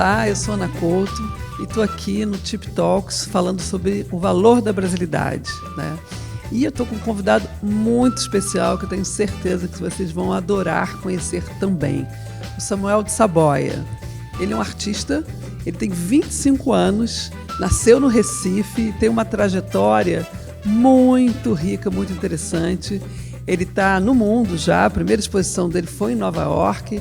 Olá, eu sou Ana Couto e estou aqui no Tip Talks falando sobre o valor da brasilidade, né? E eu estou com um convidado muito especial que eu tenho certeza que vocês vão adorar conhecer também, o Samuel de Saboia. Ele é um artista, ele tem 25 anos, nasceu no Recife, tem uma trajetória muito rica, muito interessante. Ele está no mundo já, a primeira exposição dele foi em Nova York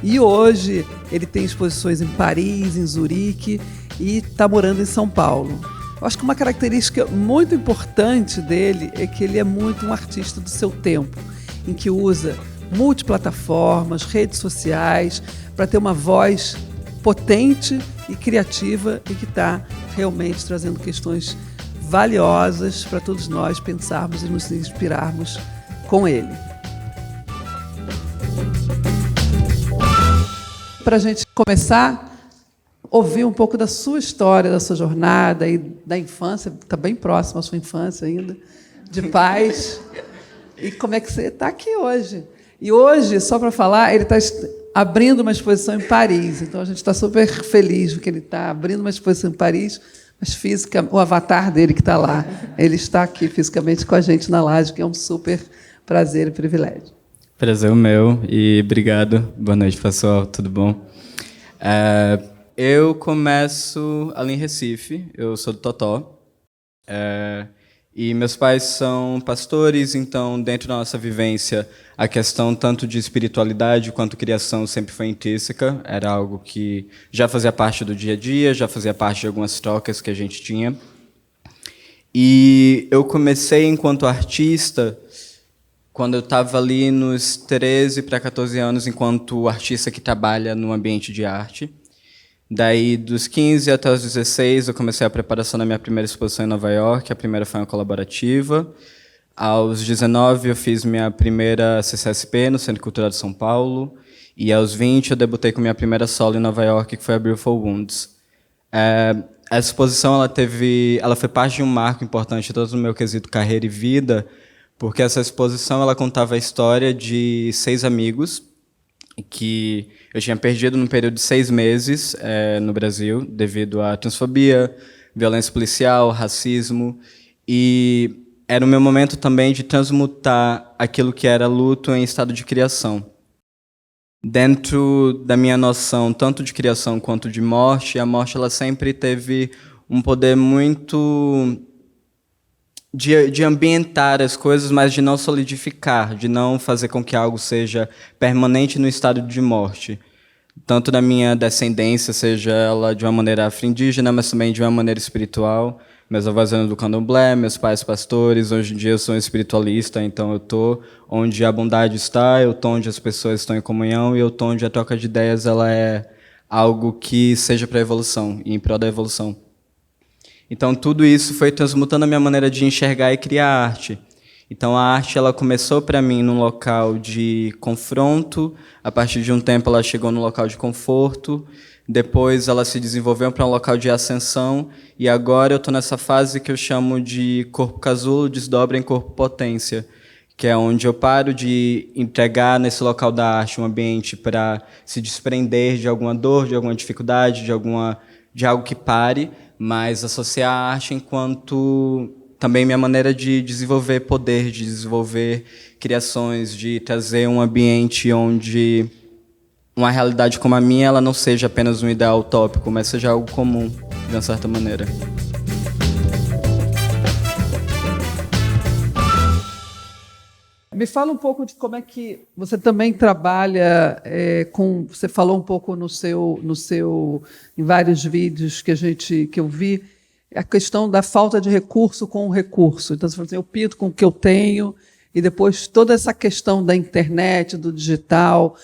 e hoje ele tem exposições em Paris, em Zurique e está morando em São Paulo. Eu acho que uma característica muito importante dele é que ele é muito um artista do seu tempo, em que usa multiplataformas, redes sociais, para ter uma voz potente e criativa e que está realmente trazendo questões valiosas para todos nós pensarmos e nos inspirarmos com ele. Para a gente começar, ouvir um pouco da sua história, da sua jornada e da infância, está bem próximo à sua infância ainda, de pais, e como é que você está aqui hoje. E hoje, só para falar, ele está abrindo uma exposição em Paris, então a gente está super feliz porque ele está abrindo uma exposição em Paris, mas o avatar dele que está lá, ele está aqui fisicamente com a gente na laje, que é um super prazer e privilégio. Prazer o meu e obrigado. Boa noite, pessoal. Tudo bom? Eu começo ali em Recife. Eu sou do Totó. E meus pais são pastores, então, dentro da nossa vivência, a questão tanto de espiritualidade quanto criação sempre foi intrínseca. Era algo que já fazia parte do dia a dia, já fazia parte de algumas trocas que a gente tinha. E eu comecei enquanto artista quando eu estava ali nos 13 para 14 anos, enquanto artista que trabalha no ambiente de arte. Daí, dos 15 até os 16, eu comecei a preparação da minha primeira exposição em Nova York. A primeira foi uma colaborativa. Aos 19, eu fiz minha primeira CCSP no Centro Cultural de São Paulo. E aos 20, eu debutei com minha primeira solo em Nova York, que foi a Beautiful Wounds. A exposição ela foi parte de um marco importante todo no meu quesito carreira e vida, porque essa exposição ela contava a história de 6 amigos que eu tinha perdido num período de 6 meses no Brasil, devido à transfobia, violência policial, racismo, e era o meu momento também de transmutar aquilo que era luto em estado de criação. Dentro da minha noção, tanto de criação quanto de morte, a morte ela sempre teve um poder muito de ambientar as coisas, mas de não solidificar, de não fazer com que algo seja permanente no estado de morte. Tanto da minha descendência, seja ela de uma maneira afro-indígena, mas também de uma maneira espiritual. Meus avós eram do candomblé, meus pais pastores, hoje em dia eu sou um espiritualista, então eu estou onde a bondade está, eu estou onde as pessoas estão em comunhão e eu estou onde a troca de ideias ela é algo que seja para a evolução e em prol da evolução. Então, tudo isso foi transmutando a minha maneira de enxergar e criar arte. Então, a arte ela começou para mim num local de confronto, a partir de um tempo ela chegou num local de conforto, depois ela se desenvolveu para um local de ascensão, e agora eu estou nessa fase que eu chamo de corpo casulo, desdobra em corpo potência, que é onde eu paro de entregar nesse local da arte um ambiente para se desprender de alguma dor, de alguma dificuldade, de algo que pare, mas associar a arte enquanto também minha maneira de desenvolver poder, de desenvolver criações, de trazer um ambiente onde uma realidade como a minha ela não seja apenas um ideal utópico, mas seja algo comum, de uma certa maneira. Me fala um pouco de como é que você também trabalha com. Você falou um pouco em vários vídeos que eu vi, a questão da falta de recurso com o recurso. Então você falou assim, eu pinto com o que eu tenho, e depois toda essa questão da internet, do digital,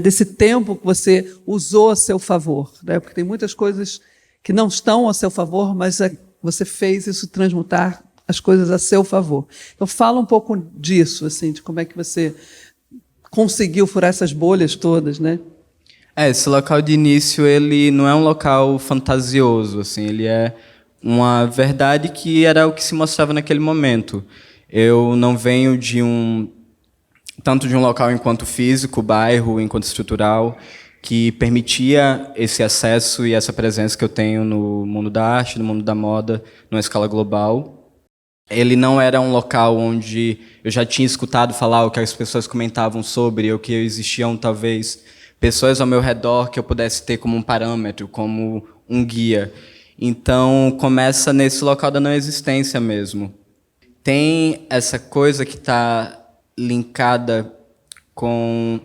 desse tempo que você usou a seu favor, né? Porque tem muitas coisas que não estão a seu favor, mas você fez isso transmutar as coisas a seu favor. Então, fala um pouco disso, assim, de como é que você conseguiu furar essas bolhas todas, né? Esse local de início, ele não é um local fantasioso, assim, ele é uma verdade que era o que se mostrava naquele momento. Eu não venho tanto de um local enquanto físico, bairro, enquanto estrutural, que permitia esse acesso e essa presença que eu tenho no mundo da arte, no mundo da moda, numa escala global. Ele não era um local onde eu já tinha escutado falar o que as pessoas comentavam sobre, ou que existiam, talvez, pessoas ao meu redor que eu pudesse ter como um parâmetro, como um guia. Então, começa nesse local da não existência mesmo. Tem essa coisa que está linkada com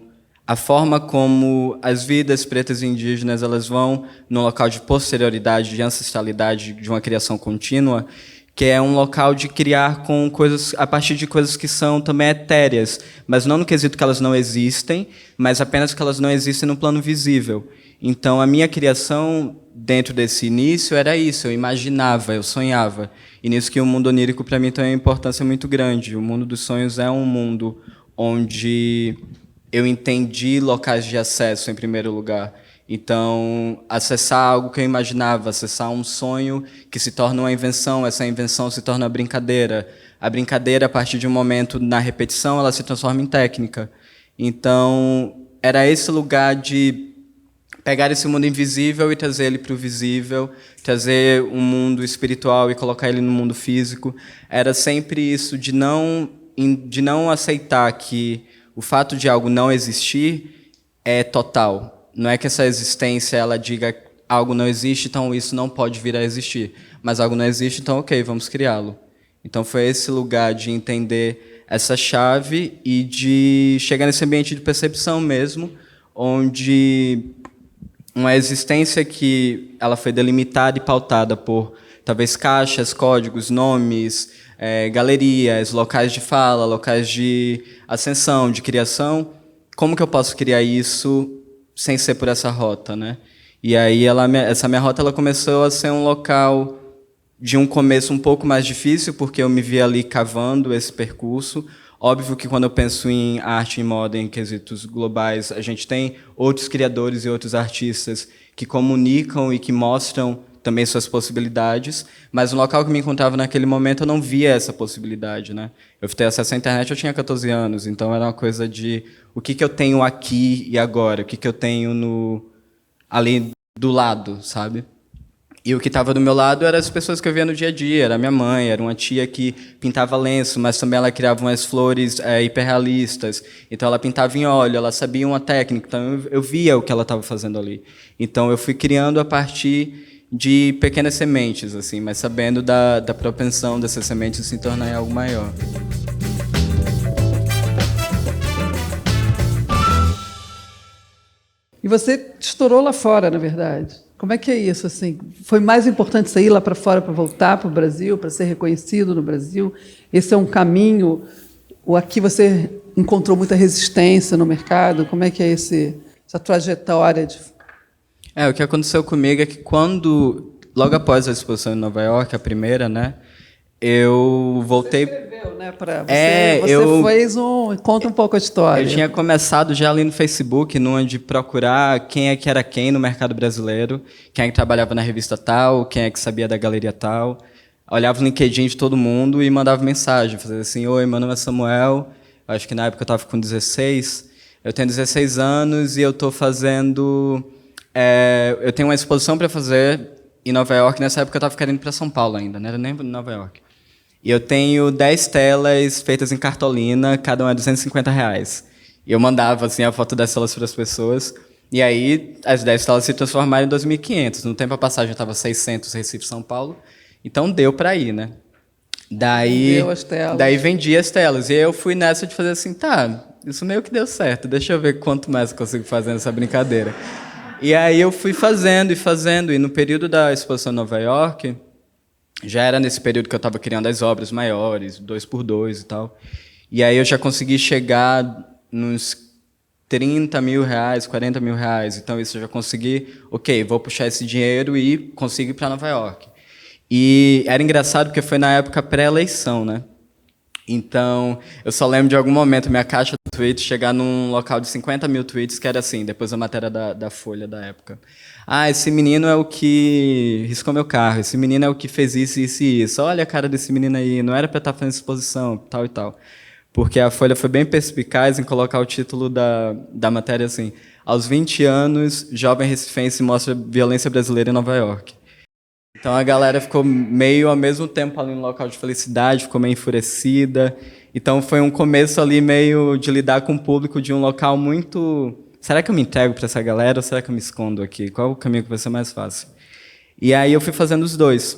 a forma como as vidas pretas e indígenas elas vão no local de posterioridade, de ancestralidade, de uma criação contínua, que é um local de criar com coisas a partir de coisas que são também etéreas, mas não no quesito que elas não existem, mas apenas que elas não existem no plano visível. Então, a minha criação dentro desse início era isso, eu imaginava, eu sonhava. E nisso que o mundo onírico, para mim, tem uma importância muito grande. O mundo dos sonhos é um mundo onde eu entendi locais de acesso, em primeiro lugar. Então, acessar algo que eu imaginava, acessar um sonho que se torna uma invenção, essa invenção se torna uma brincadeira. A brincadeira, a partir de um momento na repetição, ela se transforma em técnica. Então, era esse lugar de pegar esse mundo invisível e trazer ele para o visível, trazer um mundo espiritual e colocar ele no mundo físico. Era sempre isso de não aceitar que o fato de algo não existir é total. Não é que essa existência ela diga algo não existe, então isso não pode vir a existir. Mas algo não existe, então ok, vamos criá-lo. Então foi esse lugar de entender essa chave e de chegar nesse ambiente de percepção mesmo, onde uma existência que ela foi delimitada e pautada por talvez caixas, códigos, nomes, galerias, locais de fala, locais de ascensão, de criação. Como que eu posso criar isso sem ser por essa rota, né? E aí essa minha rota ela começou a ser um local de um começo um pouco mais difícil, porque eu me vi ali cavando esse percurso. Óbvio que quando eu penso em arte e moda em quesitos globais, a gente tem outros criadores e outros artistas que comunicam e que mostram também suas possibilidades, mas no local que me encontrava naquele momento eu não via essa possibilidade, né? Eu fui ter acesso à internet, eu tinha 14 anos, então era uma coisa de o que eu tenho aqui e agora, o que eu tenho ali do lado, sabe? E o que estava do meu lado eram as pessoas que eu via no dia a dia, era minha mãe, era uma tia que pintava lenço, mas também ela criava umas flores hiperrealistas, então ela pintava em óleo, ela sabia uma técnica, então eu via o que ela estava fazendo ali. Então eu fui criando a partir de pequenas sementes, assim, mas sabendo da propensão dessas sementes se tornar algo maior. E você estourou lá fora, na verdade. Como é que é isso? Assim, foi mais importante você ir lá para fora para voltar para o Brasil, para ser reconhecido no Brasil? Esse é um caminho? Ou aqui você encontrou muita resistência no mercado? Como é que é essa trajetória de... O que aconteceu comigo é que logo após a exposição em Nova York, a primeira, né, eu voltei... Você escreveu, né, você fez conta um pouco a história. Eu tinha começado já ali no Facebook, numa de procurar quem é que era quem no mercado brasileiro, quem é que trabalhava na revista tal, quem é que sabia da galeria tal. Olhava o LinkedIn de todo mundo e mandava mensagem, fazia assim, oi, meu nome é Samuel, acho que na época eu estava com 16, eu tenho 16 anos e eu estou fazendo... eu tenho uma exposição para fazer em Nova York. Nessa época eu estava querendo ir para São Paulo ainda, não era nem para Nova York. E eu tenho 10 telas feitas em cartolina, cada uma é R$250. E eu mandava assim, a foto das telas para as pessoas. E aí as 10 telas se transformaram em 2.500. No tempo a passagem estava 600, Recife, São Paulo. Então deu para ir, né? Daí vendi as telas. E aí eu fui nessa de fazer assim, tá, isso meio que deu certo. Deixa eu ver quanto mais eu consigo fazer nessa brincadeira. E aí eu fui fazendo, e no período da exposição em Nova York, já era nesse período que eu estava criando as obras maiores, 2x2 e tal, e aí eu já consegui chegar nos R$30 mil, R$40 mil, então isso eu já consegui, ok, vou puxar esse dinheiro e consigo ir para Nova York. E era engraçado porque foi na época pré-eleição, né? Então, eu só lembro de algum momento, minha caixa de tweets chegar num local de 50 mil tweets, que era assim, depois da matéria da Folha da época. Ah, esse menino é o que riscou meu carro, esse menino é o que fez isso, isso e isso. Olha a cara desse menino aí, não era para estar fazendo exposição, tal e tal. Porque a Folha foi bem perspicaz em colocar o título da matéria assim, aos 20 anos, jovem recifense mostra violência brasileira em Nova York. Então a galera ficou meio ao mesmo tempo ali no local de felicidade, ficou meio enfurecida. Então foi um começo ali meio de lidar com o público de um local muito... Será que eu me entrego para essa galera ou será que eu me escondo aqui? Qual o caminho que vai ser mais fácil? E aí eu fui fazendo os dois.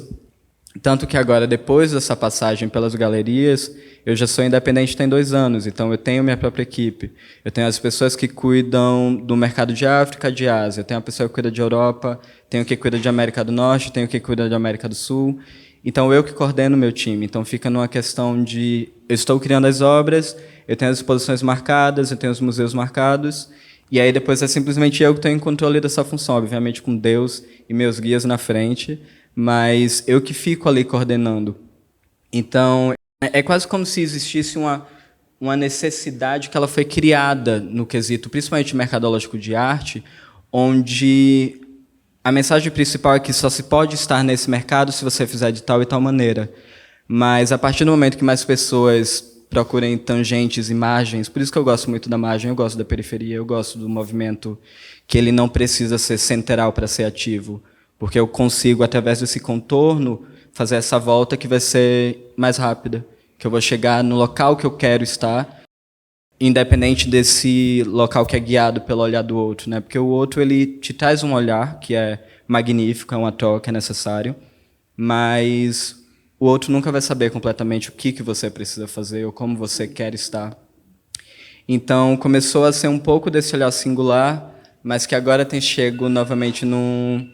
Tanto que agora, depois dessa passagem pelas galerias, eu já sou independente tem 2 anos, então eu tenho minha própria equipe. Eu tenho as pessoas que cuidam do mercado de África, de Ásia. Eu tenho a pessoa que cuida de Europa, tenho que cuida de América do Norte, tenho que cuida de América do Sul. Então eu que coordeno o meu time. Então fica numa questão de... Eu estou criando as obras, eu tenho as exposições marcadas, eu tenho os museus marcados, e aí depois é simplesmente eu que estou em controle dessa função, obviamente com Deus e meus guias na frente, mas eu que fico ali coordenando. Então, é quase como se existisse uma necessidade que ela foi criada no quesito, principalmente mercadológico de arte, onde a mensagem principal é que só se pode estar nesse mercado se você fizer de tal e tal maneira. Mas, a partir do momento que mais pessoas procurem tangentes e margens, por isso que eu gosto muito da margem, eu gosto da periferia, eu gosto do movimento que ele não precisa ser central para ser ativo, porque eu consigo, através desse contorno, fazer essa volta que vai ser mais rápida, que eu vou chegar no local que eu quero estar, independente desse local que é guiado pelo olhar do outro, né? Porque o outro ele te traz um olhar que é magnífico, é uma troca, é necessário, mas o outro nunca vai saber completamente o que você precisa fazer ou como você quer estar. Então, começou a ser um pouco desse olhar singular, mas que agora tem chego novamente num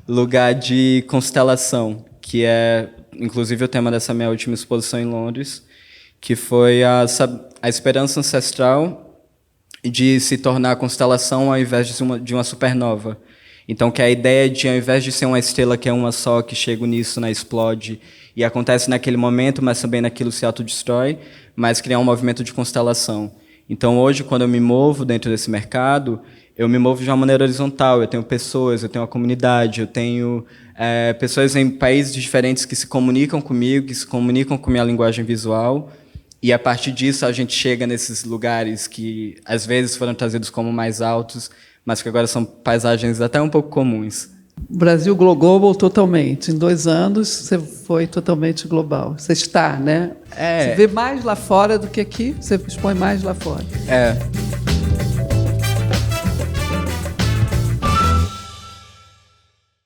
lugar de constelação, que é, inclusive, o tema dessa minha última exposição em Londres, que foi a esperança ancestral de se tornar constelação ao invés de uma supernova. Então, que a ideia de, ao invés de ser uma estrela que é uma só, que chega nisso, explode, e acontece naquele momento, mas também naquilo se autodestrói, mas criar um movimento de constelação. Então, hoje, quando eu me movo dentro desse mercado, eu me movo de uma maneira horizontal. Eu tenho pessoas, eu tenho uma comunidade, eu tenho pessoas em países diferentes que se comunicam comigo, que se comunicam com minha linguagem visual, e a partir disso a gente chega nesses lugares que às vezes foram trazidos como mais altos, mas que agora são paisagens até um pouco comuns. Brasil global totalmente. Em 2 anos, você foi totalmente global. Você está, né? Você vê mais lá fora do que aqui, você expõe mais lá fora.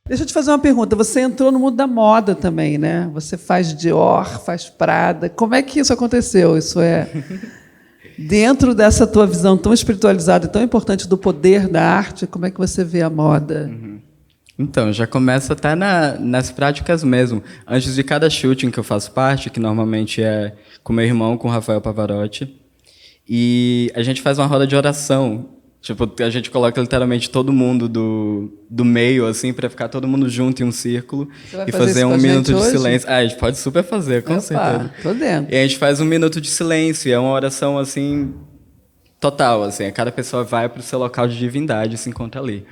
Deixa eu te fazer uma pergunta. Você entrou no mundo da moda também, né? Você faz Dior, faz Prada. Como é que isso aconteceu? Isso é... Dentro dessa tua visão tão espiritualizada e tão importante do poder da arte, como é que você vê a moda? Então, já começa até nas práticas mesmo. Antes de cada shooting que eu faço parte, que normalmente é com meu irmão, com o Rafael Pavarotti, e a gente faz uma roda de oração. Tipo, a gente coloca literalmente todo mundo do meio, assim, para ficar todo mundo junto em um círculo e fazer 1 minuto de silêncio. A gente pode super fazer, com certeza. Tô dentro. E a gente faz 1 minuto de silêncio, e é uma oração, assim, total, assim. Cada pessoa vai para o seu local de divindade e se encontra ali.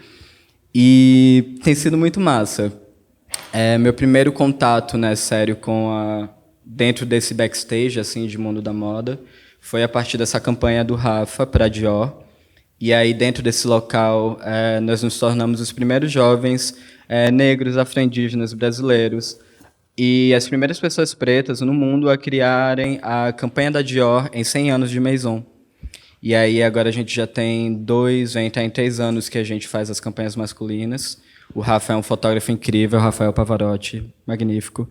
E tem sido muito massa. Meu primeiro contato, né, sério, dentro desse backstage, assim, de mundo da moda, foi a partir dessa campanha do Rafa para Dior. E aí, dentro desse local, nós nos tornamos os primeiros jovens negros, afro-indígenas, brasileiros, e as primeiras pessoas pretas no mundo a criarem a campanha da Dior em 100 anos de Maison. E aí, agora a gente já tem vai entrar em 3 anos que a gente faz as campanhas masculinas. O Rafa é um fotógrafo incrível, o Rafael Pavarotti, magnífico.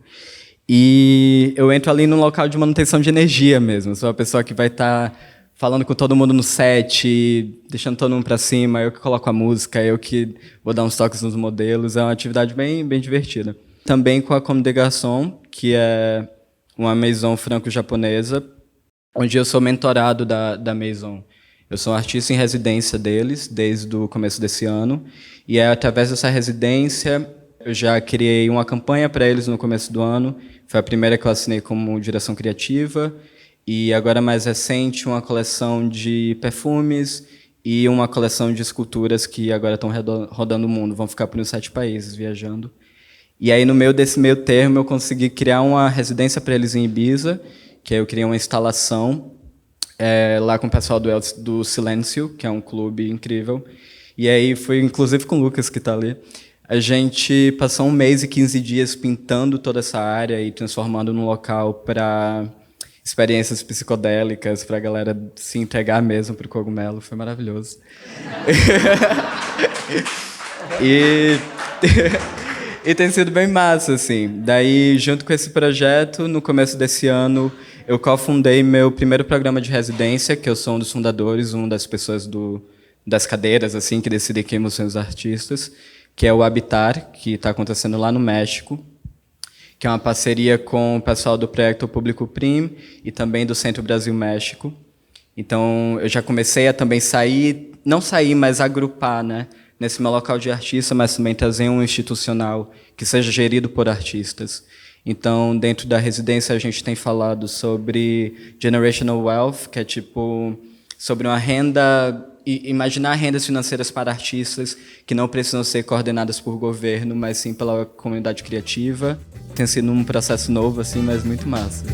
E eu entro ali num local de manutenção de energia mesmo. Sou a pessoa que vai estar falando com todo mundo no set, deixando todo mundo para cima, eu que coloco a música, eu que vou dar uns toques nos modelos. É uma atividade bem, bem divertida. Também com a Comme des Garçons, que é uma maison franco-japonesa, onde eu sou mentorado da maison. Eu sou um artista em residência deles desde o começo desse ano, e através dessa residência eu já criei uma campanha para eles no começo do ano. Foi a primeira que eu assinei como direção criativa, e agora, mais recente, uma coleção de perfumes e uma coleção de esculturas que agora estão rodando o mundo. Vão ficar por uns 7 países viajando. E aí, no meio desse meio termo, eu consegui criar uma residência para eles em Ibiza, que aí eu criei uma instalação lá com o pessoal do Silêncio, que é um clube incrível. E aí foi inclusive com o Lucas, que está ali. A gente passou 1 mês e 15 dias pintando toda essa área e transformando num local para experiências psicodélicas, para a galera se entregar mesmo para o cogumelo. Foi maravilhoso. E e tem sido bem massa, assim. Daí, junto com esse projeto, no começo desse ano, eu cofundei meu primeiro programa de residência, que eu sou um dos fundadores, uma das pessoas das cadeiras, assim, que decidem quem são os artistas, que é o Habitar, que está acontecendo lá no México, que é uma parceria com o pessoal do Projeto Público Prim e também do Centro Brasil México. Então, eu já comecei a também sair, não sair, mas agrupar, né, nesse meu local de artista, mas também trazer um institucional que seja gerido por artistas. Então, dentro da residência, a gente tem falado sobre generational wealth, que é tipo sobre uma renda, imaginar rendas financeiras para artistas que não precisam ser coordenadas por governo, mas sim pela comunidade criativa. Tem sido um processo novo, assim, mas muito massa.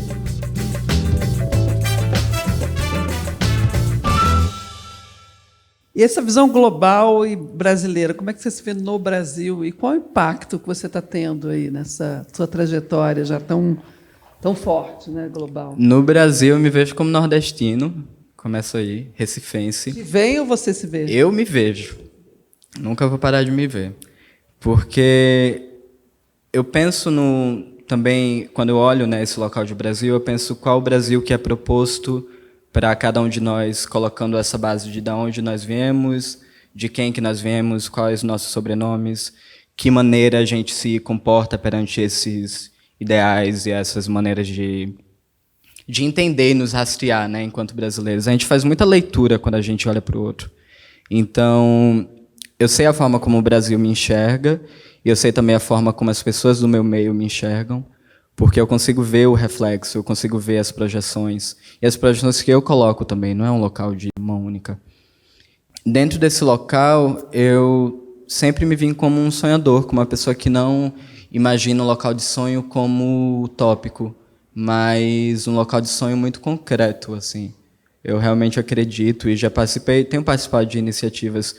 E essa visão global e brasileira, como é que você se vê no Brasil e qual o impacto que você está tendo aí nessa sua trajetória já tão forte, né, global? No Brasil, eu me vejo como nordestino, começa aí, recifense. Se vem ou você se vê? Eu me vejo. Nunca vou parar de me ver. Porque eu penso também, quando eu olho, né, esse local de Brasil, eu penso qual o Brasil que é proposto para cada um de nós, colocando essa base de onde nós viemos, de quem que nós viemos, quais os nossos sobrenomes, que maneira a gente se comporta perante esses ideais e essas maneiras de entender e nos rastrear, né, enquanto brasileiros. A gente faz muita leitura quando a gente olha para o outro. Então, eu sei a forma como o Brasil me enxerga, e eu sei também a forma como as pessoas do meu meio me enxergam, porque eu consigo ver o reflexo, eu consigo ver as projeções. E as projeções que eu coloco também, não é um local de mão única. Dentro desse local, eu sempre me vim como um sonhador, como uma pessoa que não imagina um local de sonho como utópico, mas um local de sonho muito concreto, assim. Eu realmente acredito e já tenho participado de iniciativas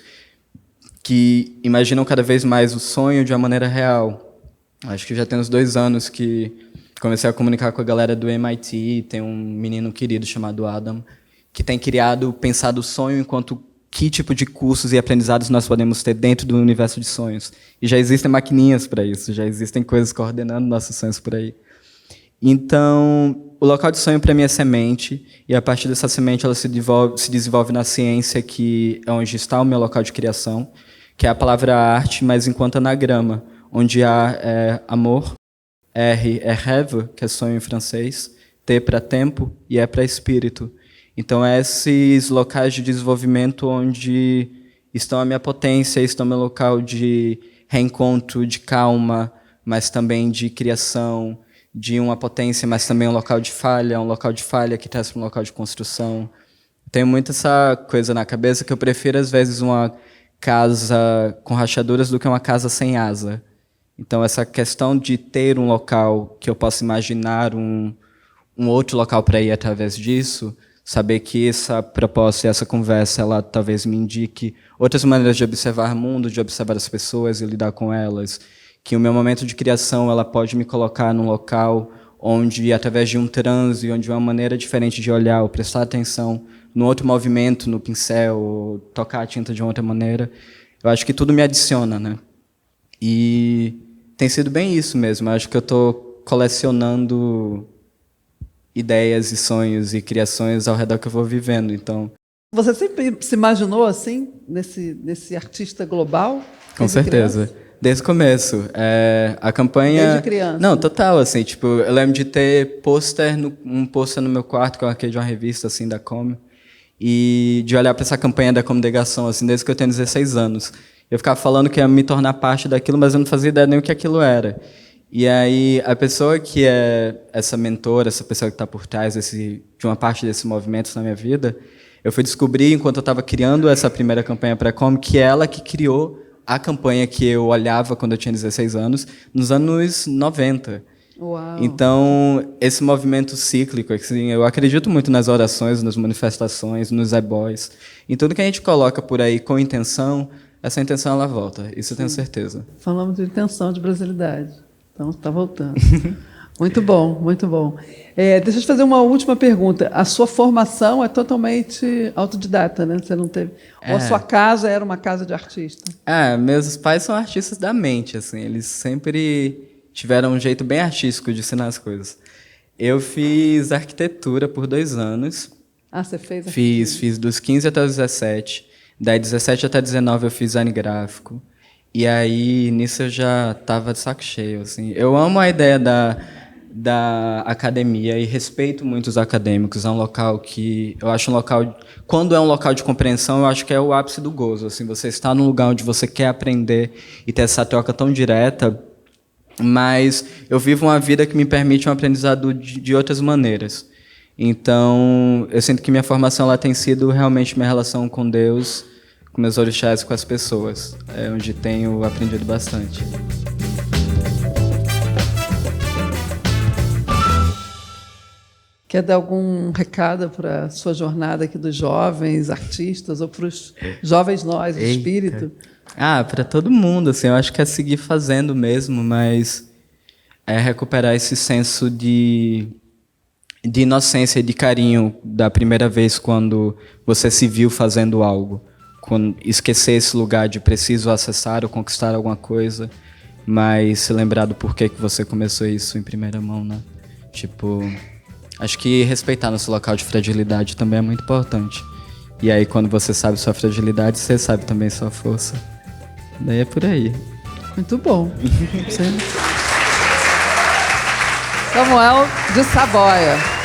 que imaginam cada vez mais o sonho de uma maneira real. Acho que já tem uns 2 anos que comecei a comunicar com a galera do MIT, tem um menino querido chamado Adam, que tem pensado o sonho enquanto que tipo de cursos e aprendizados nós podemos ter dentro do universo de sonhos. E já existem maquininhas para isso, já existem coisas coordenando nossos sonhos por aí. Então, o local de sonho para mim é semente, e a partir dessa semente ela se desenvolve na ciência, que é onde está o meu local de criação, que é a palavra arte, mas enquanto anagrama, onde A é amor, R é rêve, que é sonho em francês, T para tempo e E para espírito. Então, esses locais de desenvolvimento onde estão a minha potência, estão o meu local de reencontro, de calma, mas também de criação, de uma potência, mas também um local de falha que traz para um local de construção. Tenho muito essa coisa na cabeça que eu prefiro, às vezes, uma casa com rachaduras do que uma casa sem asa. Então, essa questão de ter um local que eu possa imaginar um outro local para ir através disso, saber que essa proposta e essa conversa, ela talvez me indique outras maneiras de observar o mundo, de observar as pessoas e lidar com elas, que o meu momento de criação ela pode me colocar num local onde, através de um transe, onde uma maneira diferente de olhar, ou prestar atenção no outro movimento, no pincel, ou tocar a tinta de uma outra maneira, eu acho que tudo me adiciona, né? E tem sido bem isso mesmo. Eu acho que eu estou colecionando ideias e sonhos e criações ao redor que eu vou vivendo. Então, você sempre se imaginou assim, nesse artista global? Com certeza. Criança? Desde o começo. A campanha... Desde criança? Não, total, assim, tipo, eu lembro de ter um pôster no meu quarto, que eu arquei de uma revista, assim, da Com, e de olhar para essa campanha da Comunicação, assim, desde que eu tenho 16 anos. Eu ficava falando que ia me tornar parte daquilo, mas eu não fazia ideia nem o que aquilo era. E aí, a pessoa que é essa mentora, essa pessoa que está por trás de uma parte desse movimento na minha vida, eu fui descobrir, enquanto eu estava criando essa primeira campanha para a Com, que é ela que criou a campanha que eu olhava quando eu tinha 16 anos, nos anos 90. Uau. Então, esse movimento cíclico, assim, eu acredito muito nas orações, nas manifestações, nos ebóis, em tudo que a gente coloca por aí com intenção, essa intenção ela volta, isso eu tenho certeza. Falamos de intenção de brasilidade. Então, está voltando. Muito bom, muito bom. Deixa eu te fazer uma última pergunta. A sua formação é totalmente autodidata, né? Você não teve... Ou a sua casa era uma casa de artista? Meus pais são artistas da mente, assim. Eles sempre tiveram um jeito bem artístico de ensinar as coisas. Eu fiz arquitetura por 2 anos. Ah, você fez arquitetura? Fiz dos 15 até os 17. Daí, 17 até 19, eu fiz design gráfico. E aí, nisso, eu já estava de saco cheio, assim. Eu amo a ideia da academia e respeito muito os acadêmicos. É um local que... Eu acho um local... Quando é um local de compreensão, eu acho que é o ápice do gozo. Assim, você está num lugar onde você quer aprender e ter essa troca tão direta, mas eu vivo uma vida que me permite um aprendizado de outras maneiras. Então, eu sinto que minha formação lá tem sido realmente minha relação com Deus, com meus orixás e com as pessoas. É onde tenho aprendido bastante. Quer dar algum recado para a sua jornada aqui dos jovens artistas ou para os jovens nós, do espírito? Para todo mundo, assim, eu acho que é seguir fazendo mesmo, mas é recuperar esse senso de inocência e de carinho da primeira vez quando você se viu fazendo algo. Esquecer esse lugar de preciso acessar ou conquistar alguma coisa, mas se lembrar do porquê que você começou isso em primeira mão, né? Acho que respeitar nosso local de fragilidade também é muito importante. E aí, quando você sabe sua fragilidade, você sabe também sua força. Daí é por aí. Muito bom. Samuel de Saboia.